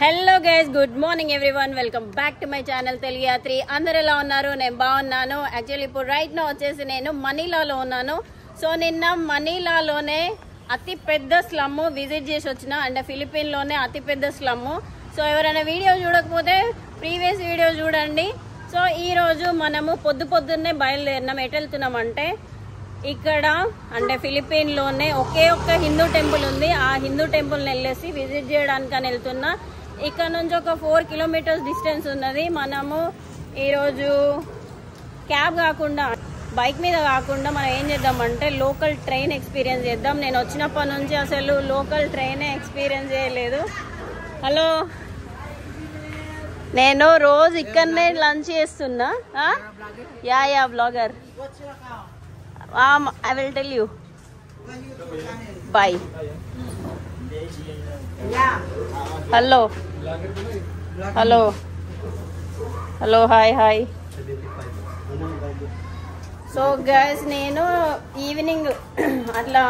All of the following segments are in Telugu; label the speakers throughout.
Speaker 1: Hello guys, good morning everyone. Welcome back to my channel Telugu Yatri. అందరు ఎలా ఉన్నారు? నేను బాగున్నాను. యాక్చువల్లీ ఇప్పుడు రైట్ నా వచ్చేసి నేను మనీలాలో ఉన్నాను. సో నిన్న మనీలాలోనే అతి పెద్ద స్లమ్ విజిట్ చేసి వచ్చిన, అంటే ఫిలిపిన్లోనే అతి పెద్ద స్లమ్. సో ఎవరైనా వీడియో చూడకపోతే ప్రీవియస్ వీడియో చూడండి. సో ఈరోజు మనము పొద్దున్నే బయలుదేరినాం. ఎటు వెళ్తున్నామంటే ఇక్కడ అంటే ఫిలిపిన్లోనే ఒకే ఒక్క హిందూ టెంపుల్ ఉంది. ఆ హిందూ టెంపుల్ని వెళ్ళేసి విజిట్ చేయడానికి అని వెళ్తున్నా. ఇక్కడ నుంచి ఒక 4 కిలోమీటర్స్ డిస్టెన్స్ ఉన్నది. మనము ఈరోజు క్యాబ్ కాకుండా బైక్ మీద కాకుండా మనం ఏం చేద్దామంటే లోకల్ ట్రైన్ ఎక్స్పీరియన్స్ చేద్దాం. నేను వచ్చినప్పటి నుంచి అసలు లోకల్ ట్రైనే ఎక్స్పీరియన్స్ చేయలేదు. హలో, నేను రోజు ఇక్కడనే లంచ్ చేస్తున్నా. Yeah blogger. I will tell you. Bye. Hello. Hi. So guys, నేను ఈవినింగ్ అట్లా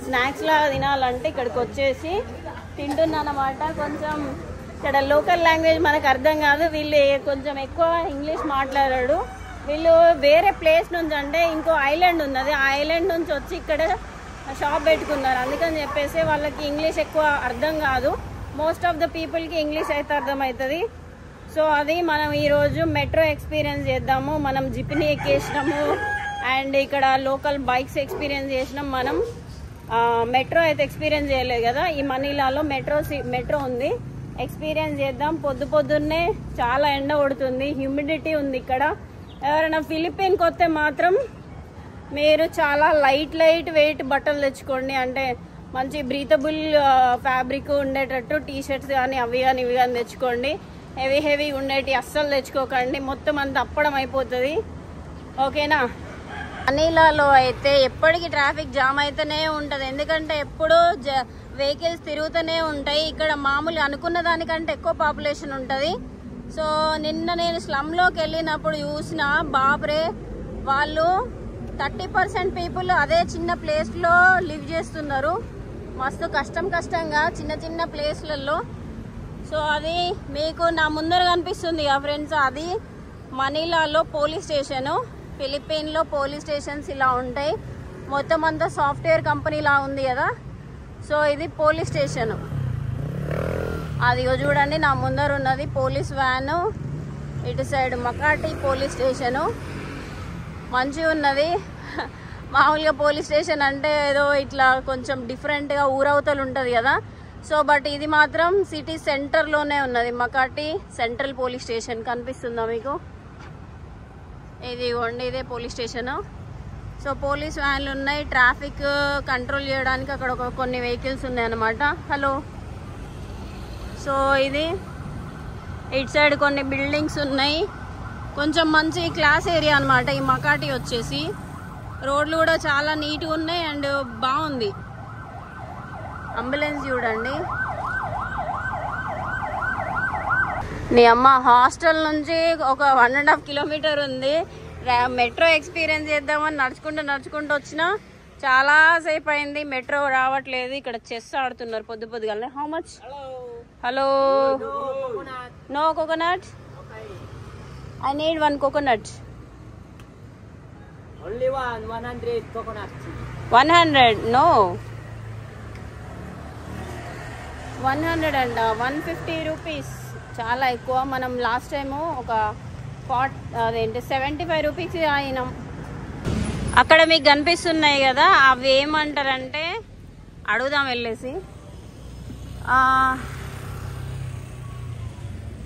Speaker 1: స్నాక్స్ లా తినాలంటే ఇక్కడికి వచ్చేసి తింటున్నాను అన్నమాట. కొంచెం ఇక్కడ లోకల్ లాంగ్వేజ్ మనకు అర్థం కాదు. వీళ్ళు కొంచెం ఎక్కువ ఇంగ్లీష్ మాట్లాడాడు. వీళ్ళు వేరే ప్లేస్ నుంచి, అంటే ఇంకో ఐలాండ్ ఉన్నది, ఆ ఐలాండ్ నుంచి వచ్చి ఇక్కడ షాప్ పెట్టుకున్నారు. అందుకని చెప్పేసి వాళ్ళకి ఇంగ్లీష్ ఎక్కువ అర్థం కాదు. మోస్ట్ ఆఫ్ ద పీపుల్కి ఇంగ్లీష్ అయితే అర్థమవుతుంది. సో అది మనం ఈరోజు మెట్రో ఎక్స్పీరియన్స్ చేద్దాము. మనం జిప్ని ఎక్కేసినాము అండ్ ఇక్కడ లోకల్ బైక్స్ ఎక్స్పీరియన్స్ చేసినాం. మనం మెట్రో అయితే ఎక్స్పీరియన్స్ చేయలేదు కదా. ఈ మనీలాలో మెట్రో ఉంది, ఎక్స్పీరియన్స్ చేద్దాం. పొద్దున్నే చాలా ఎండ కొడుతుంది, హ్యూమిడిటీ ఉంది ఇక్కడ. ఎవరైనా ఫిలిపిన్కి వస్తే మాత్రం మీరు చాలా లైట్ వెయిట్ బట్టలు తెచ్చుకోండి. అంటే మంచి బ్రీతబుల్ ఫ్యాబ్రిక్ ఉండేటట్టు టీషర్ట్స్ కానీ ఇవి కానీ తెచ్చుకోండి. హెవీ ఉండేటి అస్సలు తెచ్చుకోకండి, మొత్తం అంత అప్పడం అయిపోతుంది. ఓకేనా? మనీలాలో అయితే ఎప్పటికీ ట్రాఫిక్ జామ్ అయితేనే ఉంటుంది. ఎందుకంటే ఎప్పుడు వెహికల్స్ తిరుగుతూనే ఉంటాయి. ఇక్కడ మామూలుగా అనుకున్న దానికంటే ఎక్కువ పాపులేషన్ ఉంటుంది. సో నిన్న నేను స్లమ్లోకి వెళ్ళినప్పుడు చూసిన, బాబ్రే, వాళ్ళు 30% పీపుల్ అదే చిన్న ప్లేస్లో లివ్ చేస్తున్నారు. మస్తు కష్టంగా చిన్న ప్లేస్లలో. సో అది మీకు నా ముందర కనిపిస్తుంది కదా ఫ్రెండ్స్, అది మనీలాలో పోలీస్ స్టేషను. ఫిలిప్పీన్లో పోలీస్ స్టేషన్స్ ఇలా ఉంటాయి. మొత్తం అంతా సాఫ్ట్వేర్ కంపెనీలా ఉంది కదా. సో ఇది పోలీస్ స్టేషను. అది చూడండి, నా ముందర ఉన్నది పోలీస్ వ్యాను. ఇటు సైడ్ మకాటి పోలీస్ స్టేషను. మంచిగా ఉన్నది. మామూలుగా పోలీస్ స్టేషన్ అంటే ఏదో ఇట్లా కొంచెం డిఫరెంట్గా ఊరవతలు ఉంటుంది కదా. సో బట్ ఇది మాత్రం సిటీ సెంటర్లోనే ఉన్నది. మకాటి సెంట్రల్ పోలీస్ స్టేషన్ కనిపిస్తుందా మీకు? ఇదే పోలీస్ స్టేషను. సో పోలీస్ వ్యాన్లు ఉన్నాయి. ట్రాఫిక్ కంట్రోల్ చేయడానికి అక్కడ కొన్ని వెహికల్స్ ఉన్నాయి అన్నమాట. హలో. సో ఇది ఇటు సైడ్ కొన్ని బిల్డింగ్స్ ఉన్నాయి. కొంచెం మంచి క్లాస్ ఏరియా అనమాట ఈ మకాటి వచ్చేసి. రోడ్లు కూడా చాలా నీట్గా ఉన్నాయి అండ్ బాగుంది. అంబులెన్స్ చూడండి. నీ అమ్మ, హాస్టల్ నుంచి ఒక 1.5 కిలోమీటర్ ఉంది. మెట్రో ఎక్స్పీరియన్స్ చేద్దామని నడుచుకుంటూ వచ్చినా చాలా సేపు అయింది. మెట్రో రావట్లేదు. ఇక్కడ చెస్ ఆడుతున్నారు పొద్దుగానే. How much? Hello. No coconut. I need 1 coconut.
Speaker 2: Only 100 coconut.
Speaker 1: 100? No. 100 అంట. 150 రూపీస్. చాలా ఎక్కువ. మనం లాస్ట్ టైము ఒక 75 రూపీస్ అయినాం. అక్కడ మీకు కనిపిస్తున్నాయి కదా, అవి ఏమంటారంటే అడుగుదాం వెళ్ళేసి.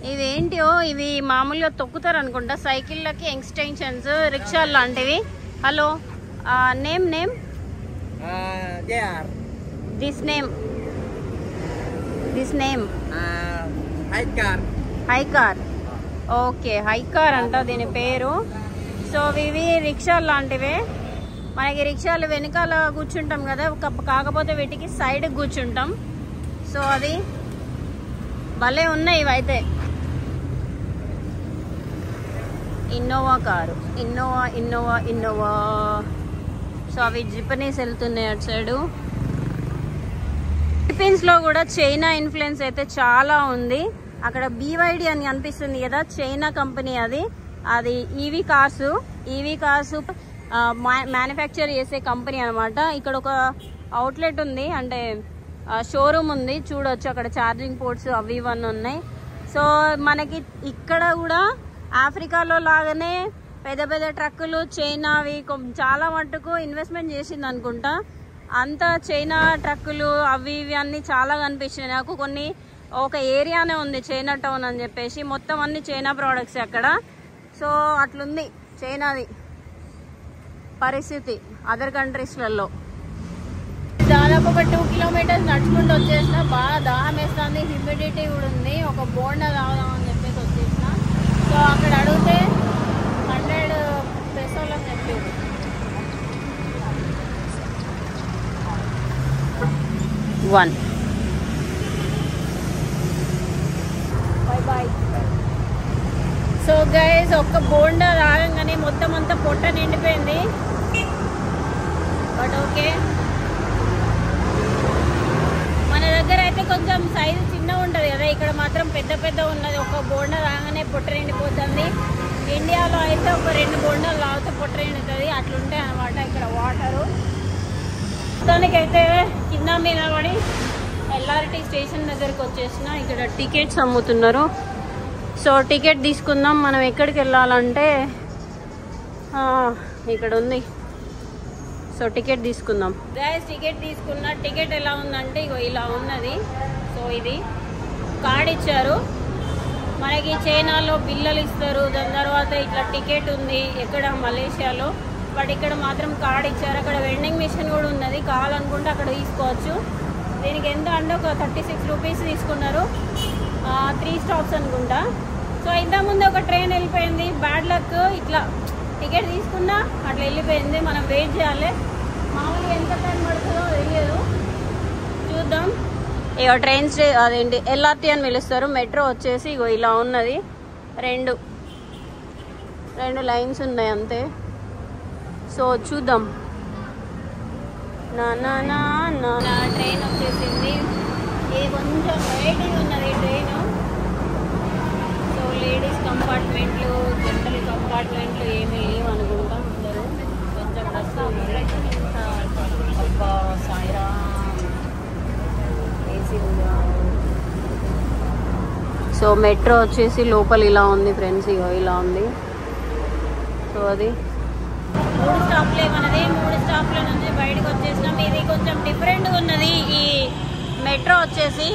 Speaker 1: ఇవేంటియో, ఇవి మామూలుగా తొక్కుతారు అనుకుంటా సైకిళ్ళకి, ఎక్స్టెన్షన్స్, రిక్షాలు లాంటివి. హలో, నేమ్ దిస్ నేమ్ హైకార్. ఓకే, హైకార్ అంట దీని పేరు. సో ఇవి రిక్షాలు లాంటివే. మనకి రిక్షాలు వెనకాల కూర్చుంటాం కదా, కాకపోతే వీటికి సైడ్ కూర్చుంటాం. సో అది భలే ఉన్నాయి ఇవైతే. Innova car, Innova. సో అవి జిపనీస్ వెళ్తున్నాయి అటు సైడు. ఫిలిప్పీన్స్ లో కూడా చైనా ఇన్ఫ్లుయెన్స్ అయితే చాలా ఉంది. అక్కడ BYD అని అనిపిస్తుంది కదా, చైనా కంపెనీ అది ఈవీ కార్స్ మ్యానుఫ్యాక్చర్ చేసే కంపెనీ అనమాట. ఇక్కడ ఒక అవుట్లెట్ ఉంది, అంటే షోరూమ్ ఉంది, చూడొచ్చు. అక్కడ ఛార్జింగ్ పోర్ట్స్ అవి ఇవన్నీ ఉన్నాయి. సో మనకి ఇక్కడ కూడా ఆఫ్రికాలో లాగానే పెద్ద పెద్ద ట్రక్కులు చైనావి చాలా మట్టుకు ఇన్వెస్ట్మెంట్ చేసింది అనుకుంటా. అంతా చైనా ట్రక్కులు అవి ఇవి అన్నీ చాలా కనిపించినాయి నాకు. ఒక ఏరియానే ఉంది చైనా టౌన్ అని చెప్పేసి, మొత్తం అన్ని చైనా ప్రోడక్ట్స్ అక్కడ. సో అట్లుంది చైనాది పరిస్థితి అదర్ కంట్రీస్లలో. దాదాపు ఒక 2 కిలోమీటర్స్ నడుచుకుంటూ వచ్చేసిన. బాగా దాహం వేస్తుంది, హ్యూమిడిటీ కూడా ఉంది. ఒక బోండా తాగుదామని చెప్పేసి వచ్చేసిన. సో అక్కడ అడిగితే 100 పెసోలు అని చెప్పేది. బాయ్. సో గైస్, ఒక్క బోండా తాగంగానే మొత్తం అంతా పొట్ట నిండిపోయింది. బట్ ఓకే, మన దగ్గర అయితే కొంచెం సైజు చిన్నగా ఉంటుంది కదా, ఇక్కడ మాత్రం పెద్ద ఉన్నది. ఒక బోండా తాగానే పొట్ట నిండిపోతుంది. ఇండియాలో అయితే ఒక 2 బోండాలు తాగితే పొట్ట నిండుతుంది, అట్లుంటాయి అనమాట ఇక్కడ వాటరు. మొత్తానికైతే కింద మీద పడి LRT స్టేషన్ దగ్గరికి వచ్చేసిన. ఇక్కడ టికెట్స్ అమ్ముతున్నారు. సో టికెట్ తీసుకుందాం. మనం ఎక్కడికి వెళ్ళాలంటే ఇక్కడ ఉంది. సో టికెట్ తీసుకుందాం. గైస్, టికెట్ తీసుకున్నా. టికెట్ ఎలా ఉందంటే ఇగో ఇలా ఉన్నది. సో ఇది కార్డ్ ఇచ్చారు మనకి. చైనాలో బిల్లలు ఇస్తారు, దాని తర్వాత ఇట్లా టికెట్ ఉంది ఎక్కడ మలేషియాలో. బట్ ఇక్కడ మాత్రం కార్డ్ ఇచ్చారు. అక్కడ వెండింగ్ మిషన్ కూడా ఉన్నది, కావాలనుకుంటే అక్కడ తీసుకోవచ్చు. దీనికి ఎంత అంటే ఒక 36 రూపీస్ తీసుకున్నారు. 3 స్టాప్స్ అనుకుంటా. సో ఇంతకుముందు ఒక ట్రైన్ వెళ్ళిపోయింది, బ్యాడ్ లక్. ఇట్లా టికెట్ తీసుకున్నా అట్లా వెళ్ళిపోయింది. మనం వెయిట్ చేయాలి. మామూలుగా ఎంత టైం పడుతుందో తెలియదు, చూద్దాం. ఇక ట్రైన్ అదేంటి LRT అని పిలుస్తారు. మెట్రో వచ్చేసి ఇగో ఇలా ఉన్నది. రెండు లైన్స్ ఉన్నాయి అంతే. సో చూద్దాం. ట్రైన్ వచ్చేసింది. ఇది కొంచెం వెరైటీగా ఉన్నది ట్రైన్. సో లేడీస్ కంపార్ట్మెంట్లు, జనరల్ కంపార్ట్మెంట్లు ఏమీ లేవు అనుకుంటాం. అందరూ కొంచెం కష్టం. సాయిరా ఏసీ ఉందా. సో మెట్రో వచ్చేసి లోపల ఇలా ఉంది ఫ్రెండ్స్, ఇగో ఇలా ఉంది. సో అది 3 స్టాప్లే మనది. 3 స్టాప్ల నుంచి బయటకు వచ్చేసినాం. ఇది కొంచెం డిఫరెంట్గా ఉన్నది ఈ మెట్రో వచ్చేసి.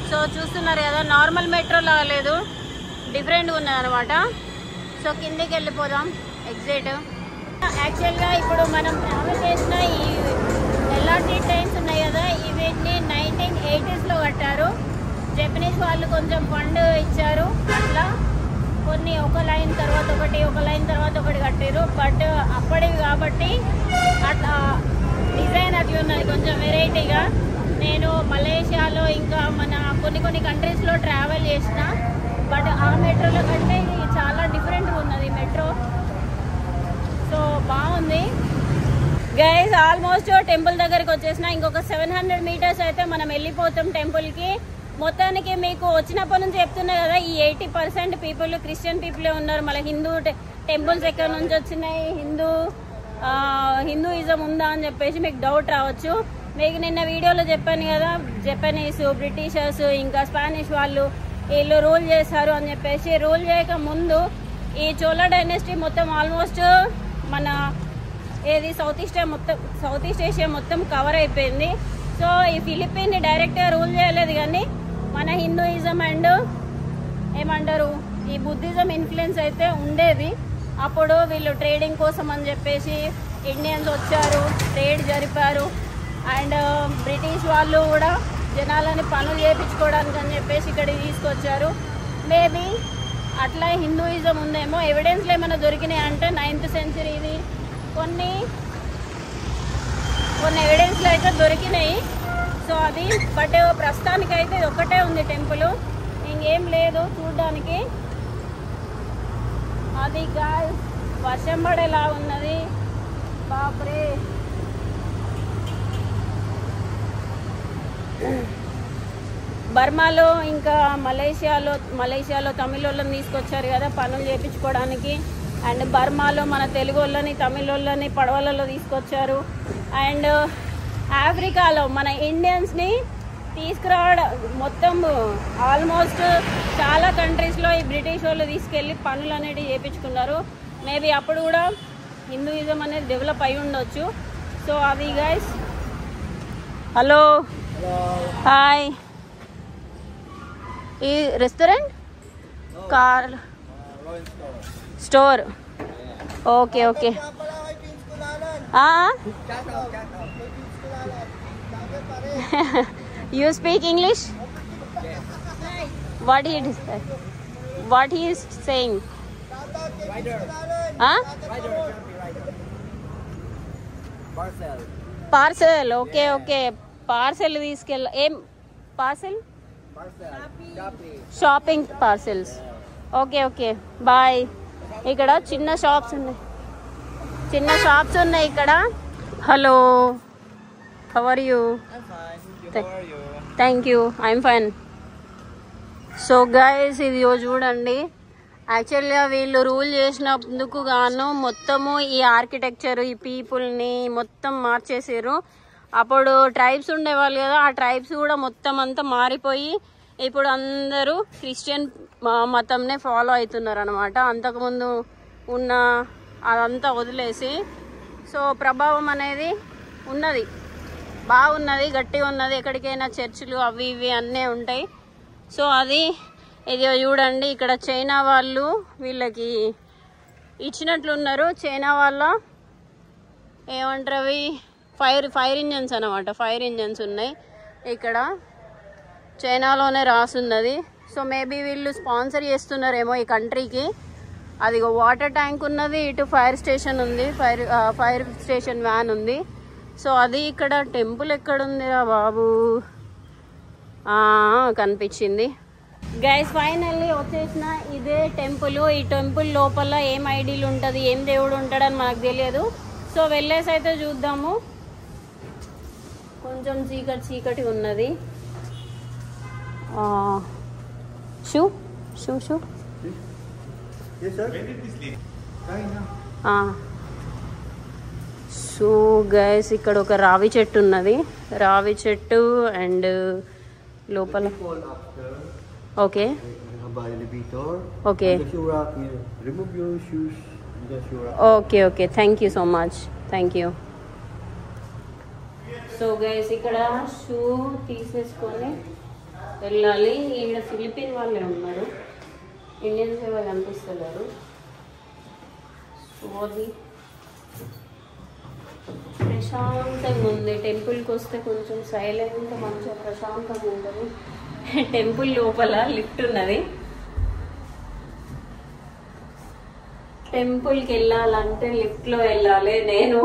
Speaker 1: సో చూస్తున్నారు కదా, నార్మల్ మెట్రో లాగా లేదు, డిఫరెంట్గా ఉన్నది అనమాట. సో కిందికి వెళ్ళిపోదాం. ఎగ్జిట్. యాక్చువల్గా ఇప్పుడు మనం ట్రావెల్ చేసిన ఈ LRT ట్రైన్స్ ఉన్నాయి కదా, ఇవన్నీ 1980s కట్టారు. జపనీస్ వాళ్ళు కొంచెం ఫండ్ ఇచ్చారు. అట్లా కొన్ని ఒక లైన్ తర్వాత ఒకటి, ఒక లైన్ తర్వాత ఒకటి కట్టారు. బట్ అప్పటివి కాబట్టి అట్లా డిజైన్ అట్లా ఉన్నది కొంచెం వెరైటీగా. నేను మలేషియాలో ఇంకా మన కొన్ని కంట్రీస్లో ట్రావెల్ చేసిన. బట్ ఆ మెట్రోలో కంటే ఇది చాలా డిఫరెంట్గా ఉన్నది మెట్రో. సో బాగుంది. గైస్, ఆల్మోస్ట్ టెంపుల్ దగ్గరికి వచ్చేసిన. ఇంకొక 700 మీటర్స్ అయితే మనం వెళ్ళిపోతాం టెంపుల్కి. మొత్తానికి మీకు వచ్చినప్పటి నుంచి చెప్తున్నా కదా, ఈ 80% పీపుల్ క్రిస్టియన్ పీపులే ఉన్నారు. మళ్ళీ హిందూ టెంపుల్స్ ఎక్కడి నుంచి వచ్చినాయి, హిందూయిజం ఉందా అని చెప్పేసి మీకు డౌట్ రావచ్చు. మీకు నిన్న వీడియోలో చెప్పాను కదా, జపనీస్, బ్రిటిషర్స్ ఇంకా స్పానిష్ వాళ్ళు వీళ్ళు రూల్ చేశారు అని చెప్పేసి. రూల్ చేయక ముందు ఈ చోళ డైనెస్టీ మొత్తం ఆల్మోస్ట్ మన సౌత్ ఈస్ట్ ఏషియా మొత్తం కవర్ అయిపోయింది. సో ఈ ఫిలిప్పీన్ డైరెక్ట్గా రూల్ చేయలేదు, కానీ మన హిందూయిజం అండ్ ఏమంటారు ఈ బుద్ధిజం ఇన్ఫ్లుయెన్స్ అయితే ఉండేది. అప్పుడు వీళ్ళు ట్రేడింగ్ కోసం అని చెప్పేసి ఇండియన్స్ వచ్చారు, ట్రేడ్ జరిపారు. అండ్ బ్రిటిష్ వాళ్ళు కూడా జనాలని పనులు చేయించుకోవడానికి అని చెప్పేసి ఇక్కడికి తీసుకొచ్చారు. మేబీ అట్లా హిందూయిజం ఉందేమో. ఎవిడెన్స్లు ఏమైనా దొరికినాయి అంటే 9th సెంచరీది కొన్ని ఎవిడెన్స్లు అయితే దొరికినాయి. సో అది బట్ ప్రస్తుతానికి అయితే ఇది ఒక్కటే ఉంది టెంపుల్, ఇంకేం లేదు చూడడానికి. అది గాయ్స్ వర్షం పడేలా ఉన్నది. బాప్రే, బర్మాలో ఇంకా మలేషియాలో తమిళ వాళ్ళని తీసుకొచ్చారు కదా పనులు చేయించుకోవడానికి. అండ్ బర్మాలో మన తెలుగు వాళ్ళని తమిళ వాళ్ళని పడవలలో తీసుకొచ్చారు. అండ్ ఆఫ్రికాలో మన ఇండియన్స్ని తీసుకురావడం మొత్తం ఆల్మోస్ట్ చాలా కంట్రీస్లో ఈ బ్రిటిష్ వాళ్ళు తీసుకెళ్ళి పనులు అనేవి చేయించుకున్నారు. మేబీ అప్పుడు కూడా హిందూయిజం అనేది డెవలప్ అయి ఉండొచ్చు. సో అవి గైస్. Hello, hi. ఈ restaurant car store. Okay okay. You speak English? What he is saying? Parcel. Okay. Parcel తీసుకెళ్ళ. ఏం parcel? Shopping parcels. Okay bye. ఇక్కడ చిన్న షాప్స్ ఉన్నాయి ఇక్కడ. Hello, how are you? Thank you, I'm fine. So guys, ఇది చూడండి. యాక్చువల్గా వీళ్ళు రూల్ చేసినందుకు గాను మొత్తము ఈ ఆర్కిటెక్చర్, ఈ పీపుల్ని మొత్తం మార్చేసారు. అప్పుడు ట్రైబ్స్ ఉండేవాళ్ళు కదా, ఆ ట్రైబ్స్ కూడా మొత్తం అంతా మారిపోయి ఇప్పుడు అందరూ క్రిస్టియన్ మతంనే ఫాలో అవుతున్నారు అనమాట. అంతకుముందు ఉన్న అదంతా వదిలేసి. సో ప్రభావం అనేది ఉన్నది, బాగున్నది, గట్టిగా ఉన్నది. ఎక్కడికైనా చర్చిలు అవి ఇవి అన్నీ ఉంటాయి. సో ఇది చూడండి. ఇక్కడ చైనా వాళ్ళు వీళ్ళకి ఇచ్చినట్లున్నారు. చైనా వాళ్ళ ఏమంటారు అవి ఫైర్ ఇంజన్స్ అనమాట. ఫైర్ ఇంజన్స్ ఉన్నాయి ఇక్కడ, చైనాలోనే రాసున్నది. సో మేబీ వీళ్ళు స్పాన్సర్ చేస్తున్నారేమో ఈ కంట్రీకి. అది వాటర్ ట్యాంక్ ఉన్నది, ఇటు ఫైర్ స్టేషన్ ఉంది, ఫైర్ స్టేషన్ వ్యాన్ ఉంది. సో అది ఇక్కడ. టెంపుల్ ఎక్కడుందిరా బాబు? కనిపించింది గైస్. ఫైనల్లీ వచ్చేసిన ఇదే టెంపుల్. ఈ టెంపుల్ లోపల ఏం ఐడీలు ఉంటుంది, ఏం దేవుడు ఉంటాడని మనకు తెలియదు. సో వెళ్ళేసి అయితే చూద్దాము. కొంచెం చీకటి ఉన్నది. షూ. సో గైస్, ఇక్కడ ఒక రావి చెట్టు ఉన్నది. రావి చెట్టు అండ్ లోపల okay. Thank you so much. Thank you. So guys, ఇక్కడ షూ తీసేసుకొని వెళ్ళాలి. ఈడ ఫిలిపిన్ వాళ్ళే ఉన్నారు, ఇండియన్స్ ఎవరు కనిపిస్తున్నారు. సో అది ప్రశాంతంగా ఉంది. టెంపుల్కి వస్తే కొంచెం సైలెంట్గా మంచిగా ప్రశాంతంగా ఉంటుంది. టెంపుల్ లోపల లిఫ్ట్ ఉన్నది. టెంపుల్కి వెళ్ళాలంటే లిఫ్ట్లో వెళ్ళాలి. నేను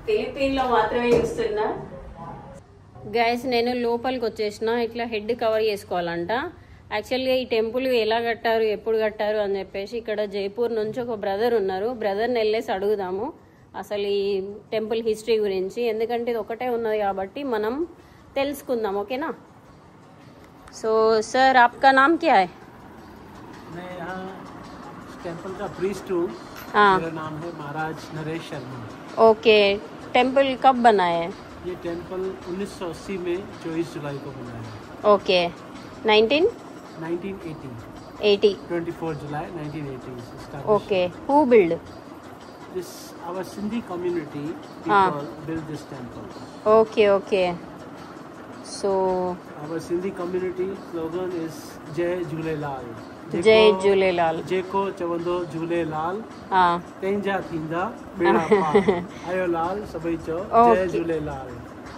Speaker 1: ఫిలిపీన్లో మాత్రమే చూస్తున్నా గైస్. నేను లోపలికి వచ్చేసిన. ఇట్లా హెడ్ కవర్ చేసుకోవాలంట. యాక్చువల్గా ఈ టెంపుల్ ఎలా కట్టారు, ఎప్పుడు కట్టారు అని చెప్పేసి ఇక్కడ జైపూర్ నుంచి ఒక బ్రదర్ ఉన్నారు. బ్రదర్ని వెళ్ళేసి అడుగుదాము అసలు ఈ టెంపుల్ హిస్టరీ గురించి. ఎందుకంటే ఇది ఒకటే ఉన్నది కాబట్టి మనం తెలుసుకుందాం. ఓకేనా? సో सर आपका नाम क्या है?
Speaker 3: मैं यहाँ टेंपल का प्रीस्ट हूँ. मेरा नाम है महाराज नरेश शर्मा.
Speaker 1: ओके. टेंपल कब बना है?
Speaker 3: ये टेंपल 1980 में 24 जुलाई को बना है.
Speaker 1: Okay. 1980
Speaker 3: 24 July 1980.
Speaker 1: Okay. Who built?
Speaker 3: This our Sindhi community people built this temple.
Speaker 1: Okay. So
Speaker 3: our Sindhi community slogan is Jai Jhulelal.
Speaker 1: Jai Jhulelal.
Speaker 3: Jeko Chavando Jhulelal. Tenja Thinda Beda Pa. Ayolal Sabaicho Jai Jhulelal.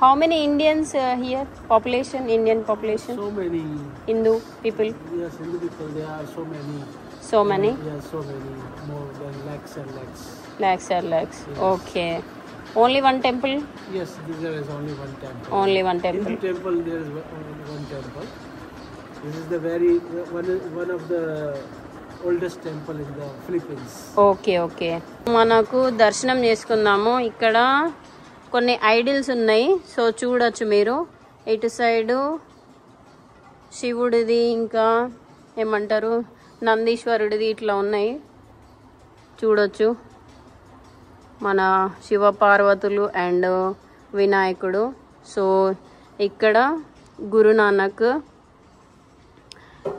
Speaker 1: How many Indians here? Population, Indian population?
Speaker 3: So many.
Speaker 1: Hindu people?
Speaker 3: Yes, Hindu people. There are so many.
Speaker 1: So many?
Speaker 3: Yes, so many. More than lakhs and lakhs.
Speaker 1: Lakhs and lakhs. Yes. Okay. Only one temple?
Speaker 3: Yes, there is only one temple.
Speaker 1: Only one temple.
Speaker 3: In the temple, there is only one temple. This is the one of the oldest temple in the Philippines.
Speaker 1: Okay. మనకు దర్శనం చేసుకుందాము. ఇక్కడ కొన్ని ఐడిల్స్ ఉన్నాయి. సో చూడొచ్చు మీరు. ఇటు సైడు శివుడిది ఇంకా ఏమంటారు నందీశ్వరుడిది ఇట్లా ఉన్నాయి చూడొచ్చు. మన శివపార్వతులు అండ్ వినాయకుడు. సో ఇక్కడ గురునానక్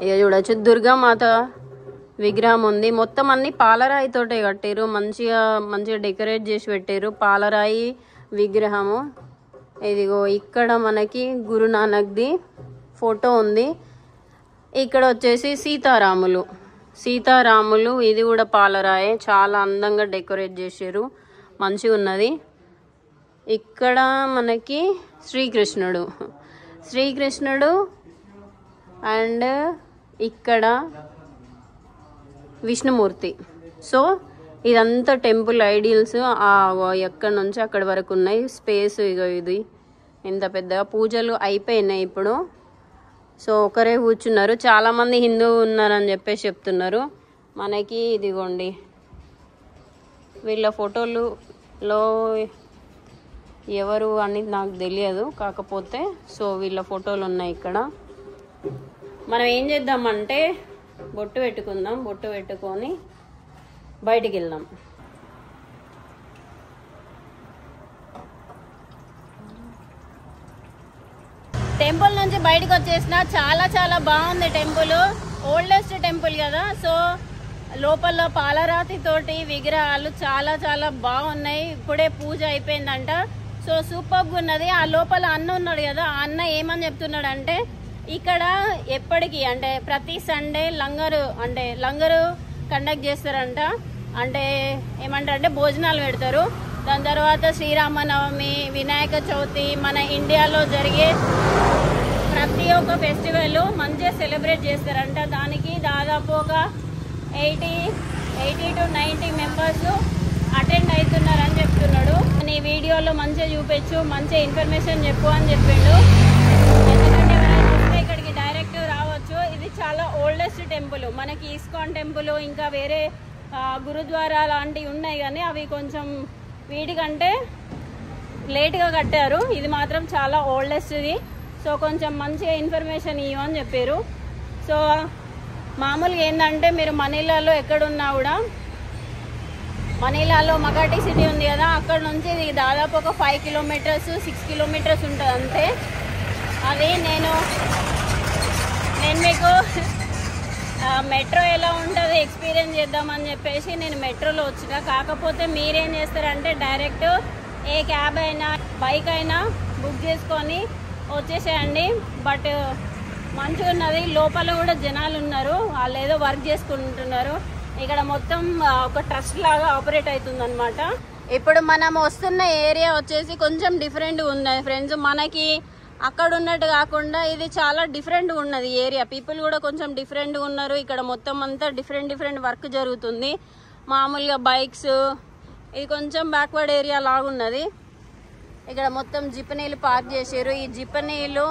Speaker 1: ఇక చూడొచ్చు. దుర్గామాత విగ్రహం ఉంది. మొత్తం అన్ని పాలరాయితోటే కట్టారు. మంచిగా డెకరేట్ చేసి పెట్టారు. పాలరాయి విగ్రహము. ఇదిగో ఇక్కడ మనకి గురునానక్ది ఫోటో ఉంది. ఇక్కడ వచ్చేసి సీతారాములు ఇది కూడా పాలరాయే. చాలా అందంగా డెకరేట్ చేశారు. మంచిగా ఉన్నది. ఇక్కడ మనకి శ్రీకృష్ణుడు అండ్ ఇక్కడ విష్ణుమూర్తి. సో ఇదంతా టెంపుల్ ఐడియల్స్ ఎక్కడి నుంచి అక్కడి వరకు ఉన్నాయి. స్పేస్ ఇగో ఇది ఇంత పెద్దగా. పూజలు అయిపోయినాయి ఇప్పుడు. సో ఒకరే కూర్చున్నారు. చాలామంది హిందూ ఉన్నారని చెప్పేసి చెప్తున్నారు. మనకి ఇదిగోండి వీళ్ళ ఫోటోలలో ఎవరు అని నాకు తెలియదు. కాకపోతే సో వీళ్ళ ఫోటోలు ఉన్నాయి ఇక్కడ. మనం ఏం చేద్దామంటే బొట్టు పెట్టుకుందాం. బొట్టు పెట్టుకొని బయటికి వెళ్దాం. టెంపుల్ నుంచి బయటకు వచ్చేసిన చాలా బాగుంది టెంపుల్. ఓల్డెస్ట్ టెంపుల్ కదా. సో లోపల పాలరాతి తోటి విగ్రహాలు చాలా బాగున్నాయి. ఇప్పుడే పూజ అయిపోయిందంట. సో సూపర్గా ఉన్నది. ఆ లోపల అన్న ఉన్నాడు కదా, ఆ అన్న ఏమని చెప్తున్నాడు అంటే ఇక్కడ ఎప్పటికీ అంటే ప్రతి సండే లంగరు కండక్ట్ చేస్తారంట. అంటే ఏమంటారంటే భోజనాలు పెడతారు. దాని తర్వాత శ్రీరామనవమి, వినాయక చవితి, మన ఇండియాలో జరిగే ప్రతి ఒక్క ఫెస్టివల్ మంచిగా సెలబ్రేట్ చేస్తారంట. దానికి దాదాపు ఒక 80 to 90 మెంబర్స్ అటెండ్ అవుతున్నారని చెప్తున్నాడు. నీ వీడియోలో మంచిగా చూపించు, మంచిగా ఇన్ఫర్మేషన్ చెప్పు అని చెప్పిండు. ఎందుకంటే మనం చూస్తే ఇక్కడికి డైరెక్ట్ రావచ్చు. ఇది చాలా ఓల్డెస్ట్ టెంపుల్. మనకి ఇస్కాన్ టెంపుల్ ఇంకా వేరే గురుద్వారా లాంటివి ఉన్నాయి కానీ అవి కొంచెం వీటికంటే లేట్గా కట్టారు. ఇది మాత్రం చాలా ఓల్డెస్ట్ది. సో కొంచెం మంచిగా ఇన్ఫర్మేషన్ ఇవ్వని చెప్పారు. సో మామూలుగా ఏంటంటే మీరు మనీలాలో ఎక్కడున్నా కూడా మనీలాలో మగాటి సిటీ ఉంది కదా, అక్కడ నుంచి ఇది దాదాపు ఒక 5 కిలోమీటర్స్ 6 కిలోమీటర్స్ ఉంటుంది అంతే. అది నేను మీకు మెట్రో ఎలా ఉంటుంది ఎక్స్పీరియన్స్ చేద్దామని చెప్పేసి నేను మెట్రోలో వచ్చిన. కాకపోతే మీరేం చేస్తారంటే డైరెక్ట్ ఏ క్యాబ్ అయినా బైక్ అయినా బుక్ చేసుకొని వచ్చేసేయండి. బట్ మంచిగా ఉన్నది. లోపల కూడా జనాలు ఉన్నారు. వాళ్ళు ఏదో వర్క్ చేసుకుంటున్నారు. ఇక్కడ మొత్తం ఒక ట్రస్ట్ లాగా ఆపరేట్ అవుతుంది అనమాట. ఇప్పుడు మనం వస్తున్న ఏరియా వచ్చేసి కొంచెం డిఫరెంట్గా ఉన్నది ఫ్రెండ్స్. మనకి అక్కడ ఉన్నట్టు కాకుండా ఇది చాలా డిఫరెంట్గా ఉన్నది ఏరియా. పీపుల్ కూడా కొంచెం డిఫరెంట్గా ఉన్నారు. ఇక్కడ మొత్తం అంతా డిఫరెంట్ వర్క్ జరుగుతుంది. మామూలుగా బైక్స్, ఇది కొంచెం బ్యాక్వర్డ్ ఏరియా లాగున్నది. ఇక్కడ మొత్తం జిపనీలు పార్క్ చేసారు. ఈ జిపనీలు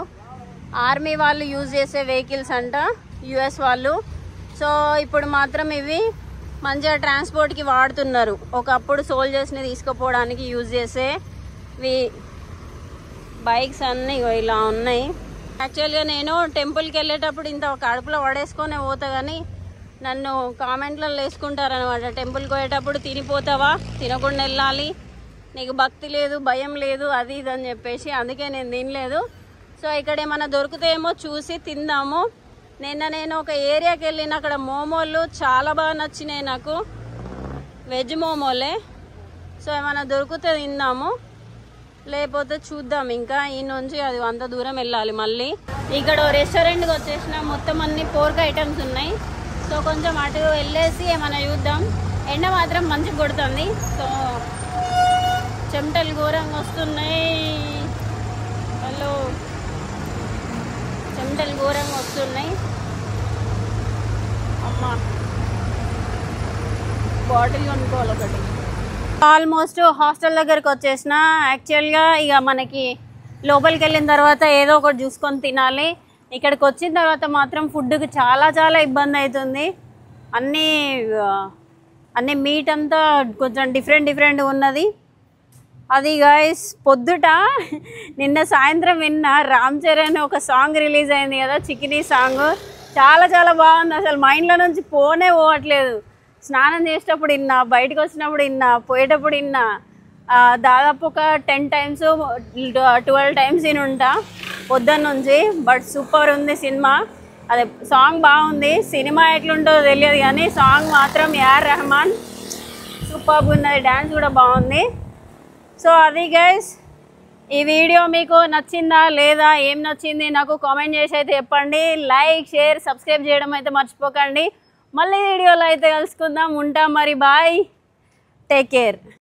Speaker 1: ఆర్మీ వాళ్ళు యూజ్ చేసే వెహికల్స్ అంట, యుఎస్ వాళ్ళు. సో ఇప్పుడు మాత్రం ఇవి మంచిగా ట్రాన్స్పోర్ట్కి వాడుతున్నారు. ఒకప్పుడు సోల్జర్స్ని తీసుకుపోవడానికి యూజ్ చేసేవి బైక్స్ అన్నీ ఇలా ఉన్నాయి. యాక్చువల్గా నేను టెంపుల్కి వెళ్ళేటప్పుడు ఇంత కడుపులో పడేసుకొని పోతా కానీ నన్ను కామెంట్లలో వేసుకుంటారనమాట. టెంపుల్కి పోయేటప్పుడు తినిపోతావా, తినకుండా వెళ్ళాలి, నీకు భక్తి లేదు, భయం లేదు, అది ఇది అని చెప్పేసి. అందుకే నేను తినలేదు. సో ఇక్కడ ఏమైనా దొరుకుతాయేమో చూసి తిందాము. నేను ఒక ఏరియాకి వెళ్ళిన, అక్కడ మోమోలు చాలా బాగా నచ్చినాయి నాకు, వెజ్ మోమోలే. సో ఏమైనా దొరికితే తిందాము, లేకపోతే చూద్దాం. ఇంకా ఈ నుంచి అది అంత దూరం వెళ్ళాలి మళ్ళీ. ఇక్కడ రెస్టారెంట్కి వచ్చేసిన మొత్తం అన్ని పోర్క్ ఐటమ్స్ ఉన్నాయి. సో కొంచెం అటు వెళ్ళేసి ఏమైనా చూద్దాం. ఎండ మాత్రం మంచిగా కొడుతుంది. సో చెమటలు ఘోరంగా వస్తున్నాయి. హలో, చెమటలు ఘోరంగా వస్తున్నాయి. అమ్మా, బాటిల్ కొనుక్కోవాలి ఒకటి. ఆల్మోస్ట్ హాస్టల్ దగ్గరికి వచ్చేసిన. యాక్చువల్గా ఇక మనకి లోపలికి వెళ్ళిన తర్వాత ఏదో ఒకటి చూసుకొని తినాలి. ఇక్కడికి వచ్చిన తర్వాత మాత్రం ఫుడ్కి చాలా ఇబ్బంది అవుతుంది. అన్నీ మీట్ అంతా కొంచెం డిఫరెంట్ ఉన్నది. అది గైస్ పొద్దుట నిన్న సాయంత్రం విన్న రామ్ చరణ్ ఒక సాంగ్ రిలీజ్ అయింది కదా, చికినీ సాంగ్. చాలా చాలా బాగుంది, అసలు మైండ్లో నుంచి పోనే పోవట్లేదు. స్నానం చేసేటప్పుడు విన్నా, బయటకు వచ్చినప్పుడు విన్నా, పోయేటప్పుడు విన్నా. దాదాపు ఒక 10 times 12 times వినుంటా పొద్దున్న నుంచి. బట్ సూపర్ ఉంది సినిమా. అదే సాంగ్ బాగుంది, సినిమా ఎట్లుంటుందో తెలియదు కానీ సాంగ్ మాత్రం ఏఆర్ రెహమాన్ సూపర్గా ఉన్నది, డ్యాన్స్ కూడా బాగుంది. సో అది గైస్, ఈ వీడియో మీకు నచ్చిందా లేదా, ఏం నచ్చింది నాకు కామెంట్ చేసి అయితే చెప్పండి. లైక్, షేర్, సబ్స్క్రైబ్ చేయడం అయితే మర్చిపోకండి. మళ్ళీ వీడియోలో అయితే కలుసుకుందాం. ఉంటాం మరి, బాయ్, టేక్ కేర్.